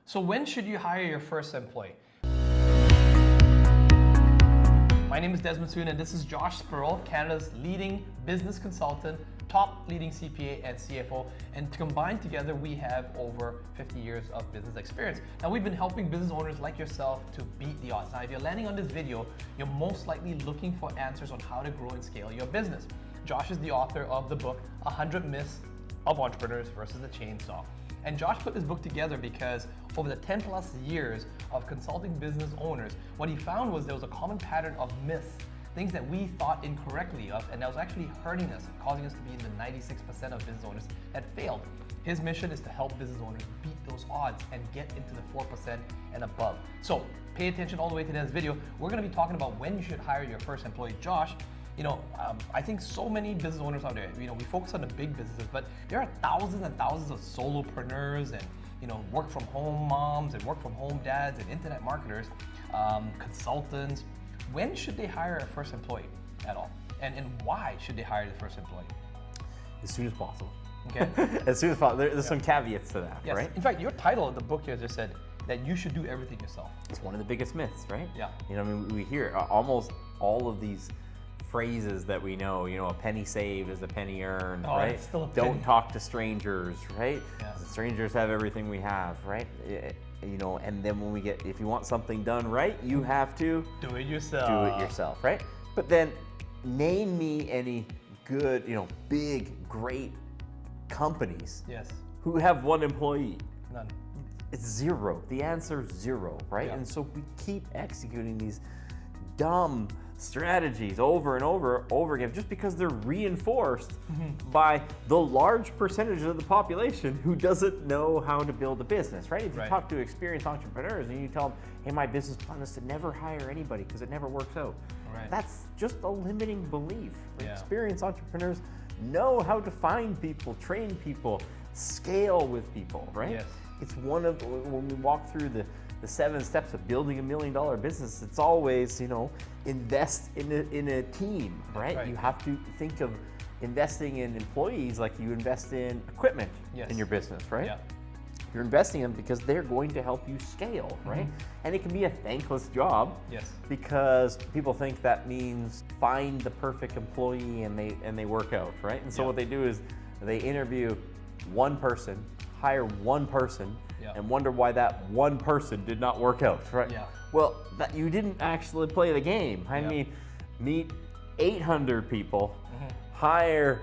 So when should you hire your first employee? My name is Desmond Soon, and this is Josh Spurrell, Canada's leading business consultant, top leading CPA and CFO, and combined together we have over 50 years of business experience. Now we've been helping business owners like yourself to beat the odds. Now if you're landing on this video, you're most likely looking for answers on how to grow and scale your business. Josh is the author of the book, 100 Myths of Entrepreneurs versus the Chainsaw. And Josh put this book together because over the 10 plus years of consulting business owners, what he found was there was a common pattern of myths, things that we thought incorrectly of, and that was actually hurting us, causing us to be in the 96% of business owners that failed. His mission is to help business owners beat those odds and get into the 4% and above. So pay attention all the way to this video. We're gonna be talking about when you should hire your first employee. Josh, I think so many business owners out there, we focus on the big businesses, but there are thousands and thousands of solopreneurs and work from home moms and work from home dads and internet marketers, consultants. When should they hire a first employee at all? And why should they hire the first employee? As soon as possible. Okay. As soon as possible. There's some caveats to that, yes. right? In fact, your title of the book here just said that you should do everything yourself. It's one of the biggest myths, right? Yeah. We hear almost all of these phrases that we know, a penny saved is a penny earned, right? It's still a penny. Don't talk to strangers, right? Yeah. Strangers have everything we have, right? And then if you want something done right, you have to do it yourself. Do it yourself, right? But then name me any good, big, great companies who have one employee. None. It's zero. The answer is zero, right? Yeah. And so we keep executing these dumb strategies over and over again just because they're reinforced by the large percentage of the population who doesn't know how to build a business, right? If you talk to experienced entrepreneurs and you tell them, hey, my business plan is to never hire anybody because it never works out. Right. That's just a limiting belief. Yeah. Experienced entrepreneurs know how to find people, train people, scale with people, right? Yes. It's when we walk through the 7 steps of building $1 million business, it's always, invest in a team, right? You have to think of investing in employees like you invest in equipment in your business, right? Yeah. You're investing in them because they're going to help you scale, right? And it can be a thankless job because people think that means find the perfect employee and they work out, right? And so what they do is they interview one person, hire one person, and wonder why that one person did not work out, right? Yeah. Well, that you didn't actually play the game. I mean, meet 800 people, hire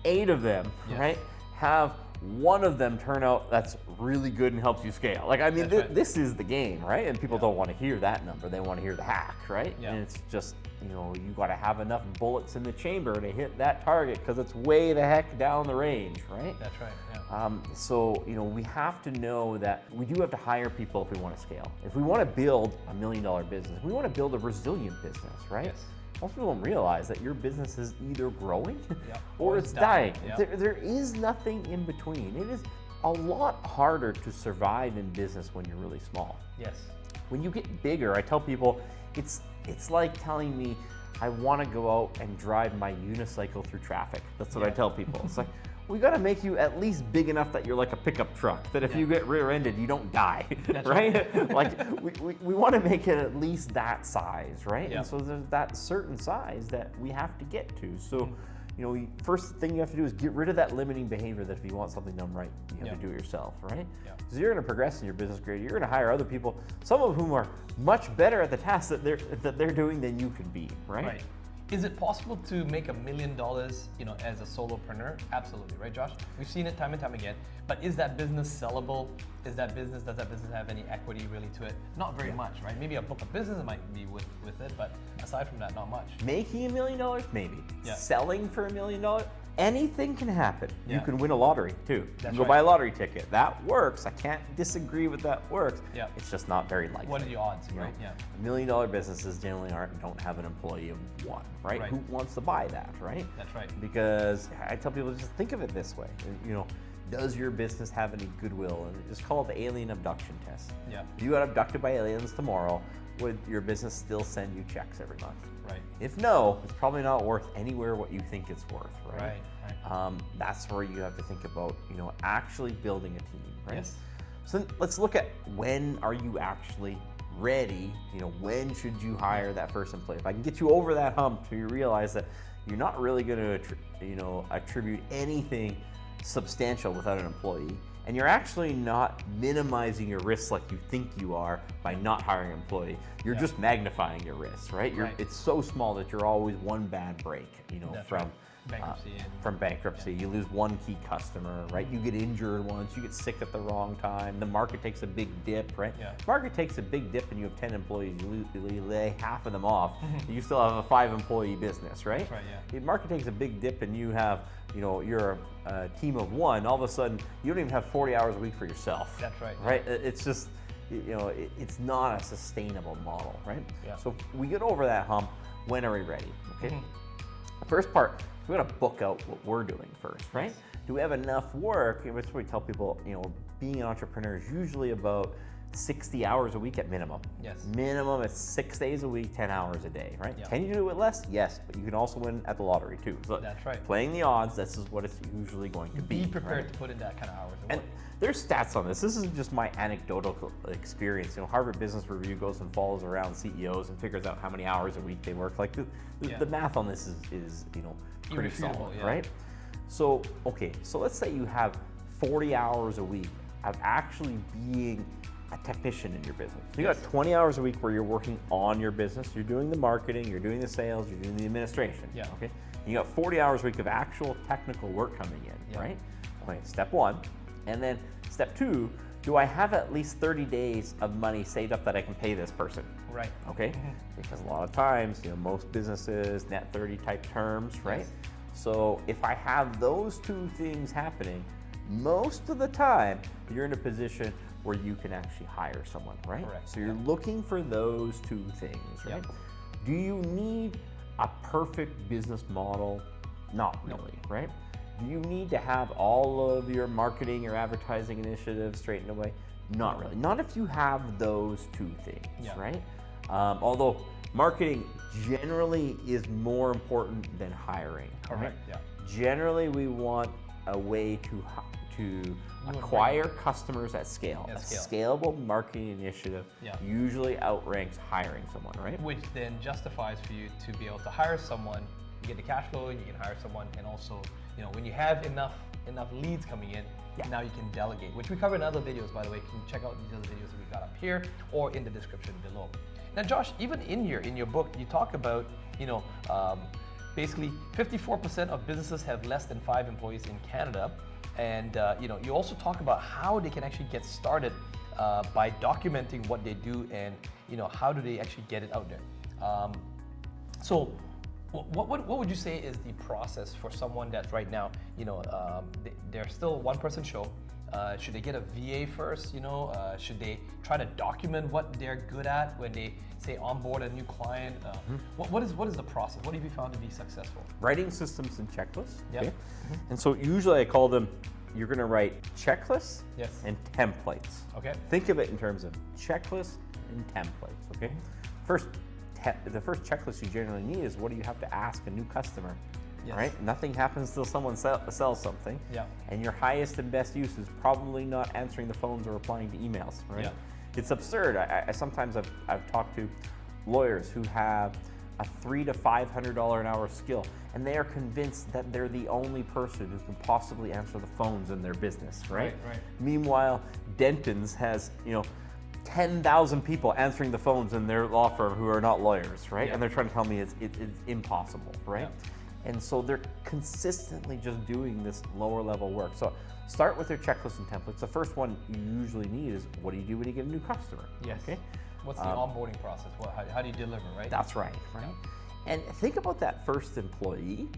8 of them, right? Have one of them turn out that's really good and helps you scale. Like, I mean, this is the game, right? And people don't want to hear that number. They want to hear the hack, right? Yeah. And it's just, you got to have enough bullets in the chamber to hit that target because it's way the heck down the range, right? That's right, yeah. So, we have to know that we do have to hire people if we want to scale. If we want to build $1 million business, we want to build a resilient business, right? Yes. Most people don't realize that your business is either growing or it's dying. Yep. There is nothing in between. It is a lot harder to survive in business when you're really small. Yes. When you get bigger, I tell people, it's like telling me I want to go out and drive my unicycle through traffic. That's what I tell people. It's like, we got to make you at least big enough that you're like a pickup truck, that if you get rear-ended, you don't die, right? Like, we want to make it at least that size, right? Yeah. And so there's that certain size that we have to get to. So, first thing you have to do is get rid of that limiting behavior that if you want something done right, you have to do it yourself, right? Yeah. Because you're going to progress in your business grade. You're going to hire other people, some of whom are much better at the tasks that they're doing than you can be, right? Right. Is it possible to make $1 million, as a solopreneur? Absolutely, right, Josh? We've seen it time and time again. But is that business sellable? Does that business have any equity really to it? Not very much, right? Maybe a book of business might be with it, but aside from that, not much. Making $1 million, maybe. Yeah. Selling for $1 million, anything can happen. Yeah. You can win a lottery too. You can go buy a lottery ticket. That works. I can't disagree with that works. Yeah. It's just not very likely. What are the odds, right? Yeah. $1 million businesses generally don't have an employee of one, right? Who wants to buy that, right? That's right. Because I tell people, just think of it this way. Does your business have any goodwill? And just call it the alien abduction test. Yeah. If you got abducted by aliens tomorrow, would your business still send you checks every month? Right. If no, it's probably not worth anywhere what you think it's worth, right? Right. That's where you have to think about, actually building a team, right? Yes. So let's look at when are you actually ready, when should you hire that first employee? If I can get you over that hump so you realize that you're not really going to attribute anything substantial without an employee, and you're actually not minimizing your risks like you think you are by not hiring an employee. You're just magnifying your risks, right? It's so small that you're always one bad break, from bankruptcy. You lose one key customer, right? You get injured once, you get sick at the wrong time, the market takes a big dip, right? Market takes a big dip and you have 10 employees, you lay half of them off, you still have a 5-employee business, right? The market takes a big dip and you have, you're a team of 1, all of a sudden you don't even have 40 hours a week for yourself. That's right. Right? It's just, it's not a sustainable model, right? So we get over that hump, when are we ready, okay? First part, we got to book out what we're doing first, right? Do we have enough work? That's what we tell people, being an entrepreneur is usually about 60 hours a week at minimum. Minimum is 6 days a week, 10 hours a day, right? Can you do it less? Yes, but you can also win at the lottery too. So that's right. Playing the odds, this is what it's usually going to be. Be prepared to put in that kind of hours. And there's stats on this. This isn't just my anecdotal experience. Harvard Business Review goes and follows around CEOs and figures out how many hours a week they work. Like the math on this is pretty solid, right? So so let's say you have 40 hours a week of actually being a technician in your business. So you got 20 hours a week where you're working on your business. You're doing the marketing, you're doing the sales, you're doing the administration. Okay. You got 40 hours a week of actual technical work coming in, right? Okay, step 1. And then step 2, do I have at least 30 days of money saved up that I can pay this person? Right. Okay. Because a lot of times, most businesses, net 30 type terms, right? So if I have those 2 things happening, most of the time, you're in a position where you can actually hire someone, right? Correct. So you're looking for those 2 things, right? Do you need a perfect business model? Not really, right? Do you need to have all of your marketing, your advertising initiatives straightened away? Not really. Not if you have those 2 things, right? Although marketing generally is more important than hiring. Correct. Right? Generally, we want a way to acquire customers at scale. A scalable marketing initiative usually outranks hiring someone, right? Which then justifies for you to be able to hire someone. You get the cash flow, you can hire someone, and also, when you have enough leads coming in, now you can delegate, which we cover in other videos, by the way. You can check out these other videos that we got up here or in the description below. Now, Josh, even in your book, you talk about, basically 54% of businesses have less than 5 employees in Canada. And you also talk about how they can actually get started by documenting what they do and how do they actually get it out there. So what would you say is the process for someone that's right now, they're still a one-person show? Should they get a VA first? Should they try to document what they're good at when they say onboard a new client? What is the process? What have you found to be successful? Writing systems and checklists. Okay. And so usually I call them, you're going to write checklists and templates. Okay. Think of it in terms of checklists and templates. Okay. The first checklist you generally need is, what do you have to ask a new customer? Right? Nothing happens till someone sells something. And your highest and best use is probably not answering the phones or replying to emails. Right? It's absurd. I sometimes I've talked to lawyers who have a $300 to $500 an hour skill, and they are convinced that they're the only person who can possibly answer the phones in their business. Right. Meanwhile, Denton's has 10,000 people answering the phones in their law firm who are not lawyers. Right. And they're trying to tell me it's impossible. Right. And so they're consistently just doing this lower level work. So start with your checklists and templates. The first one you usually need is, what do you do when you get a new customer? Okay. What's the onboarding process? How do you deliver, right? That's right. And think about that first employee.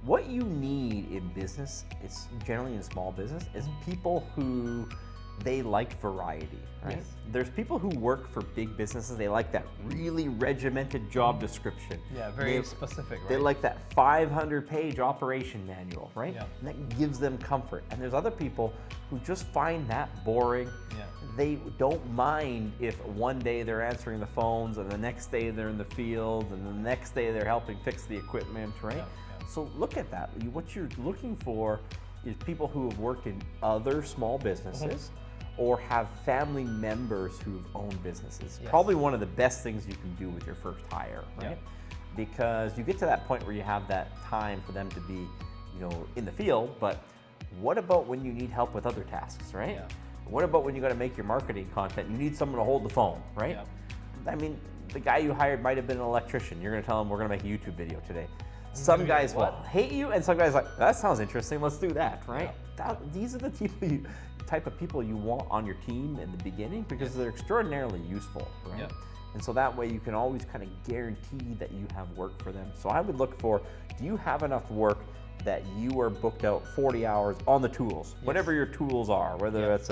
What you need in business, it's generally in small business, is people who they like variety, right? There's people who work for big businesses, they like that really regimented job description. Very specific, right? They like that 500-page operation manual, right? And that gives them comfort. And there's other people who just find that boring. They don't mind if one day they're answering the phones and the next day they're in the field and the next day they're helping fix the equipment, right? So look at that. What you're looking for is people who have worked in other small businesses or have family members who've owned businesses. Yes. Probably one of the best things you can do with your first hire, right? Yeah. Because you get to that point where you have that time for them to be, in the field, but what about when you need help with other tasks, right? Yeah. What about when you got to make your marketing content? You need someone to hold the phone, right? Yeah. I mean, the guy you hired might have been an electrician. You're going to tell him we're going to make a YouTube video today. Some guys will hate you, and some guys are like, that sounds interesting, let's do that, right? Yeah. These are the type of people you want on your team in the beginning because they're extraordinarily useful, right? Yeah. And so that way you can always kind of guarantee that you have work for them. So I would look for, do you have enough work that you are booked out 40 hours on the tools, whatever your tools are, whether that's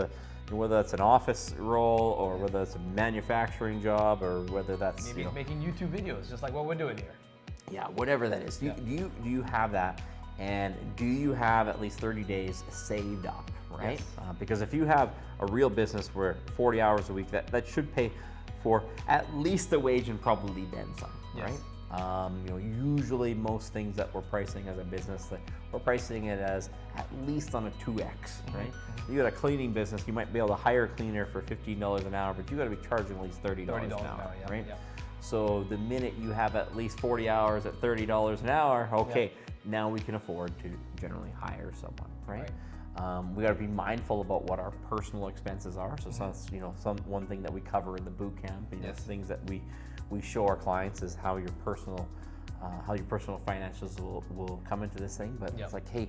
an office role or whether it's a manufacturing job or whether that's maybe making YouTube videos, just like what we're doing here. Yeah, whatever that is. Do you have that, and do you have at least 30 days saved up, right? Yes. Because if you have a real business where 40 hours a week, that should pay for at least the wage and probably then some, right? Usually most things that we're pricing as a business, that we're pricing it as at least on a 2x, right? You got a cleaning business, you might be able to hire a cleaner for $15 an hour, but you got to be charging at least $30 an hour, right? Yeah. So the minute you have at least 40 hours at $30 an hour, okay, now we can afford to generally hire someone, right? We got to be mindful about what our personal expenses are. So that's one thing that we cover in the boot camp. Things that we show our clients is how your personal financials will come into this thing. But it's like, hey,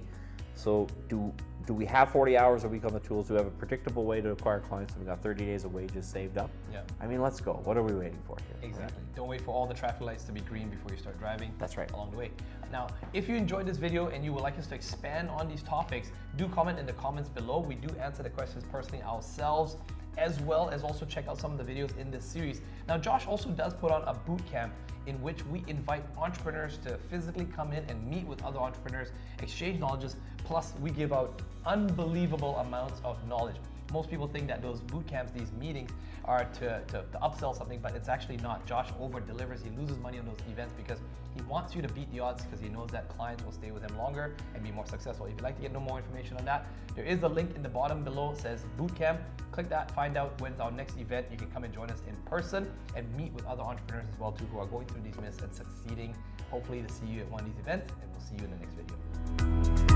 so do we have 40 hours a week on the tools? Do we have a predictable way to acquire clients? We've got 30 days of wages saved up. Yeah. I mean, let's go. What are we waiting for here? Exactly. Right? Don't wait for all the traffic lights to be green before you start driving. That's right. Along the way. Now, if you enjoyed this video and you would like us to expand on these topics, do comment in the comments below. We do answer the questions personally ourselves, as well as also check out some of the videos in this series. Now, Josh also does put on a boot camp in which we invite entrepreneurs to physically come in and meet with other entrepreneurs, exchange knowledges, plus we give out unbelievable amounts of knowledge. Most people think that those boot camps, these meetings, are to upsell something, but it's actually not. Josh over-delivers. He loses money on those events because he wants you to beat the odds because he knows that clients will stay with him longer and be more successful. If you'd like to get no more information on that, there is a link in the bottom below. It says boot camp. Click that, find out when's our next event. You can come and join us in person and meet with other entrepreneurs as well too who are going through these myths and succeeding. Hopefully to see you at one of these events, and we'll see you in the next video.